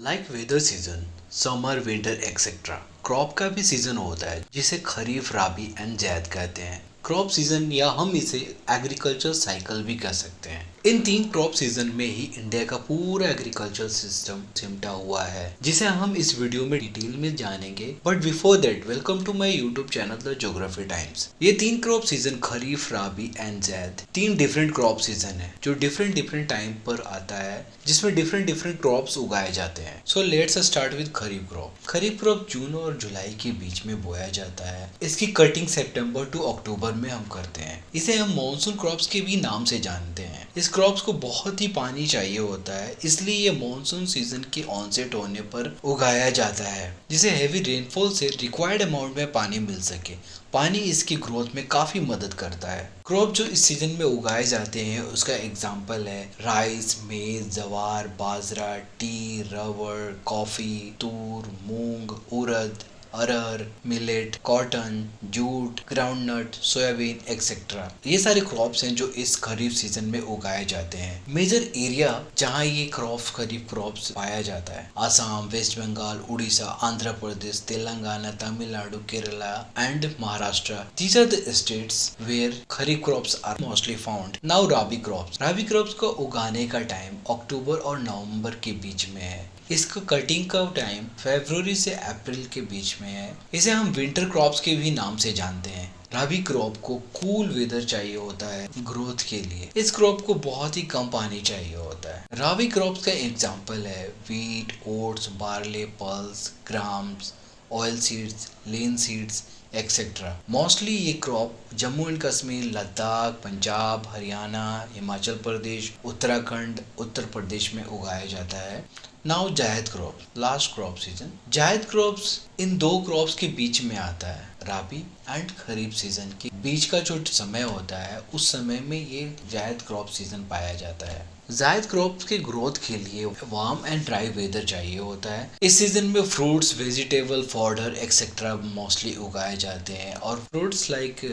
Like weather season, summer winter etcetera, crop का भी season होता है जिसे खरीफ, राबी एंड जैद कहते हैं। क्रॉप सीजन या हम इसे एग्रीकल्चर साइकिल भी कह सकते हैं। इन तीन क्रॉप सीजन में ही इंडिया का पूरा एग्रीकल्चर सिस्टम सिमटा हुआ है, जिसे हम इस वीडियो में डिटेल में जानेंगे। But before that, welcome to my YouTube channel the geography times. ये तीन crop season kharif, rabi and zaid, तीन डिफरेंट क्रॉप सीजन है जो डिफरेंट डिफरेंट टाइम पर आता है, जिसमें डिफरेंट डिफरेंट क्रॉप्स उगाए जाते हैं। So let's start with kharif crop. Kharif crop जून और जुलाई के बीच में बोया जाता है। इसकी कटिंग सितंबर टू अक्टूबर में हम करते हैं। इसे हम मॉनसून क्रॉप्स के भी नाम से जानते हैं। इस क्रॉप्स को बहुत ही पानी चाहिए होता है, इसलिए ये मॉनसून सीजन के ऑनसेट होने पर उगाया जाता है, जिसे हेवी रेनफॉल से रिक्वायर्ड अमाउंट में पानी मिल सके। पानी इसकी ग्रोथ में काफी मदद करता है। क्रॉप जो इस सीजन में उगाए जाते हैं उसका एग्जांपल है rice, maize, jowar, bajra, tea, rubber, coffee, toor, moong, urad, arhar, millet, cotton, jute, groundnut, soybean etcetera. ये सारे क्रॉप्स हैं जो इस खरीफ सीजन में उगाए जाते हैं। मेजर एरिया जहाँ ये क्रॉप्स, खरीफ क्रॉप्स पाया जाता है, Assam, waste Bengal, Orissa, Andhra Pradesh, Telangana, Tamil Nadu, Kerala and Maharashtra. These are the states where kharif crops are mostly found. Now rabi crops. Rabi crops को उगाने का टाइम अक्टूबर और नवंबर के बीच में है। इसका कटिंग का टाइम फरवरी से अप्रैल के बीच में है। इसे हम विंटर क्रॉप्स के भी नाम से जानते हैं। राबी क्रॉप को कूल वेदर चाहिए होता है ग्रोथ के लिए। इस क्रॉप को बहुत ही कम पानी चाहिए होता है। राबी क्रॉप्स का एग्जांपल है wheat, oats, barley, pulses, grams, oil seeds, linseeds etcetera. Mostly ये क्रॉप जम्मू एंड कश्मीर, लद्दाख, पंजाब, हरियाणा, हिमाचल प्रदेश, उत्तराखंड, उत्तर प्रदेश में उगाया जाता है। Now zaid crop, last crop season. Zaid crops इन दो क्रॉप्स के बीच में आता है। राबी एंड खरीफ सीजन के बीच का जो समय होता है, उस समय में ये जायद क्रॉप सीजन पाया जाता है। जायद क्रॉप्स के ग्रोथ के लिए वार्म एंड ड्राई वेदर चाहिए होता है। इस सीजन में fruits, vegetable, fodder etcetera mostly उगाए जाते हैं, और fruits like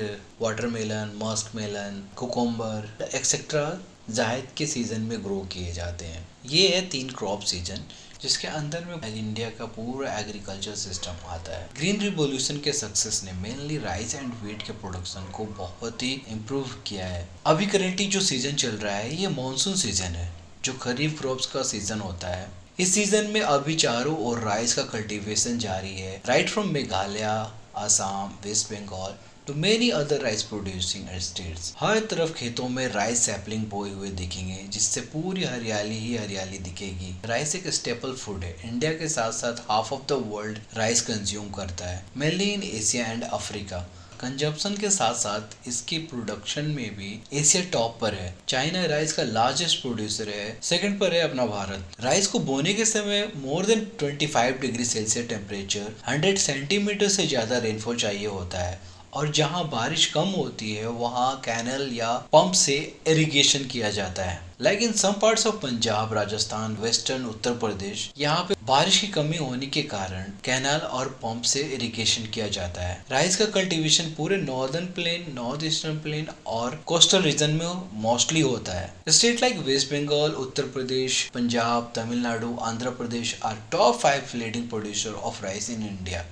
watermelon, musk melon, cucumber etcetera zaid के सीजन में ग्रो किए जाते हैं। ये है तीन क्रॉप सीजन जिसके अंदर में इंडिया का पूरा एग्रीकल्चर सिस्टम आता है। ग्रीन रिवॉल्यूशन के सक्सेस ने मेनली राइस एंड व्हीट के प्रोडक्शन को बहुत ही इम्प्रूव किया है। अभी करेंटली जो सीजन चल रहा है ये मॉनसून सीजन है, जो खरीफ क्रॉप्स का सीजन होता है। इस सीजन में अभी चारों ओर राइस का कल्टीवेशन जारी है, right from Meghalaya, Assam, waste Bengal to many other rice producing states. हर तरफ खेतों में राइस सैपलिंग बोए हुए दिखेंगे, जिससे पूरी हरियाली ही हरियाली दिखेगी। राइस एक स्टेपल फूड है। इंडिया के साथ साथ half of the world rice consume करता है, mainly in Asia and Africa. Consumption के साथ साथ इसकी प्रोडक्शन में भी एशिया टॉप पर है। चाइना राइस का लार्जेस्ट प्रोड्यूसर है, सेकंड पर है अपना भारत। राइस को बोने के समय more than 25 degree Celsius temperature, 100 centimetre से ज्यादा रेनफॉल चाहिए होता है, और जहां बारिश कम होती है वहां कैनल या पंप से इरिगेशन किया जाता है। Like in some parts of Punjab, Rajasthan, western Uttar Pradesh, यहाँ पे बारिश की कमी होने के कारण कैनाल और पंप से इरिगेशन किया जाता है। राइस का कल्टीवेशन पूरे northern plain, north eastern plain और कोस्टल रीजन में मोस्टली होता है। State like West Bengal, Uttar Pradesh, Punjab, Tamil Nadu, Andhra Pradesh are top 5 leading producer of rice in India.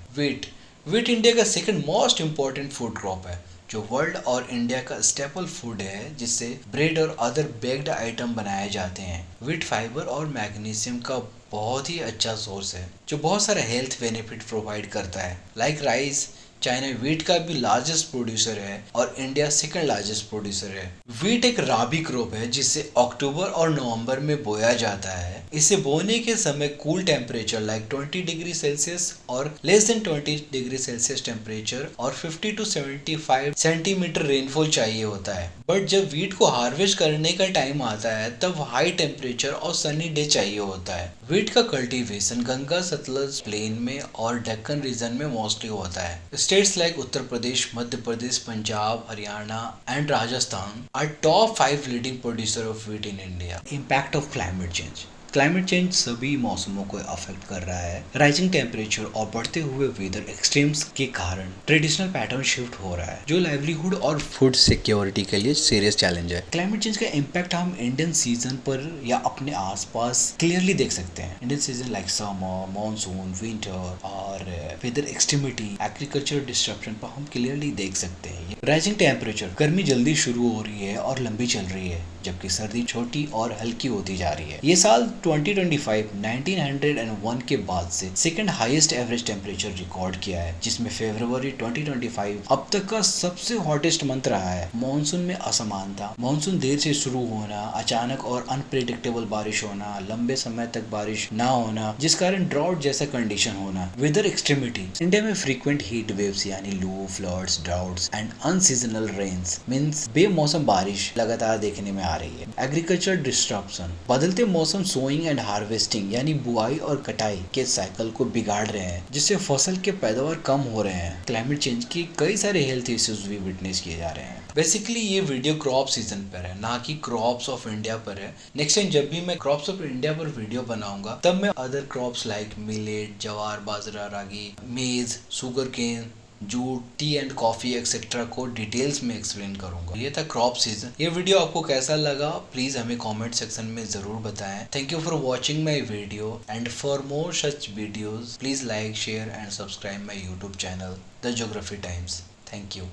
Wheat India का second most important food crop है, जो वर्ल्ड और इंडिया का स्टेपल फूड है, जिससे ब्रेड और अदर बेक्ड आइटम बनाए जाते हैं। वीट फाइबर और मैग्नीशियम का बहुत ही अच्छा सोर्स है, जो बहुत सारे हेल्थ बेनिफिट प्रोवाइड करता है। लाइक राइस, चाइना वीट का भी लार्जेस्ट प्रोड्यूसर है और इंडिया सेकंड लार्जेस्ट प्रोड्यूसर है। वीट एक राबी क्रॉप है जिसे अक्टूबर और नवंबर में बोया जाता है। इसे बोने के समय cool temperature like 20 degree Celsius और less than 20 degree Celsius temperature और 50 टू 75 सेंटीमीटर रेनफॉल चाहिए होता है। बट जब वीट को हार्वेस्ट करने का टाइम आता है तब हाई टेम्परेचर और सनी डे चाहिए होता है। वीट का कल्टीवेशन गंगा सतलज प्लेन में और डेक्कन रीजन में मोस्टली होता है। States like Uttar Pradesh, Madhya Pradesh, Punjab, Haryana and Rajasthan are top 5 leading producer of wheat in India. Impact of climate change. Climate change सभी मौसमों को अफेक्ट कर रहा है। राइजिंग टेम्परेचर और बढ़ते हुए वेदर एक्सट्रीम्स के कारण ट्रेडिशनल पैटर्न शिफ्ट हो रहा है, जो लाइवलीहुड और फूड सिक्योरिटी के लिए सीरियस चैलेंज है। क्लाइमेट चेंज का इम्पैक्ट हम इंडियन सीजन पर या अपने आसपास क्लियरली देख सकते हैं। Indian season like summer, monsoon, winter और वेदर एक्सट्रीमिटी, एग्रीकल्चर डिस्ट्रप्शन पर हम क्लियरली देख सकते हैं। राइजिंग टेम्परेचर, गर्मी जल्दी शुरू हो रही है और लंबी चल रही है, जबकि सर्दी छोटी और हल्की होती जा रही है। ये साल 2025 1901 के बाद से second highest average temperature record किया है, जिसमें फरवरी 2025 अब तक का सबसे हॉटेस्ट मंथ रहा है। मॉनसून में असमानता, मॉनसून देर से शुरू होना, अचानक और अनप्रेडिक्टेबल बारिश होना, लंबे समय तक बारिश ना होना, जिस कारण ड्राउट जैसा कंडीशन होना। वेदर एक्सट्रीमिटी, इंडिया में फ्रीक्वेंट हीट वेव्स यानी लू, floods, droughts and unseasonal rains means बेमौसम बारिश लगातार देखने में आ रही है। एग्रीकल्चर डिस्ट्रप्शन, बदलते मौसम सोइंग एंड हार्वेस्टिंग यानी बुआई और कटाई के साइकिल को बिगाड़ रहे हैं, जिससे फसल के पैदावार कम हो रहे हैं। क्लाइमेट चेंज की कई सारे हेल्थ इश्यूज भी विटनेस किए जा रहे हैं। बेसिकली ये वीडियो क्रॉप सीजन पर है, ना कि क्रॉप्स ऑफ इंडिया पर है। नेक्स्ट टाइम जब भी मैं क्रॉप्स ऑफ इंडिया पर वीडियो बनाऊंगा, तब मैं अदर क्रॉप्स लाइक मिलेट, जवार, bajra, ragi, maize, sugar cane, jute, tea and coffee etcetera को डिटेल्स में एक्सप्लेन करूंगा। ये था क्रॉप सीजन। ये वीडियो आपको कैसा लगा प्लीज हमें कमेंट सेक्शन में जरूर बताएं। Thank you for watching my video and for more such videos please like, share and subscribe my YouTube channel the geography times. Thank you.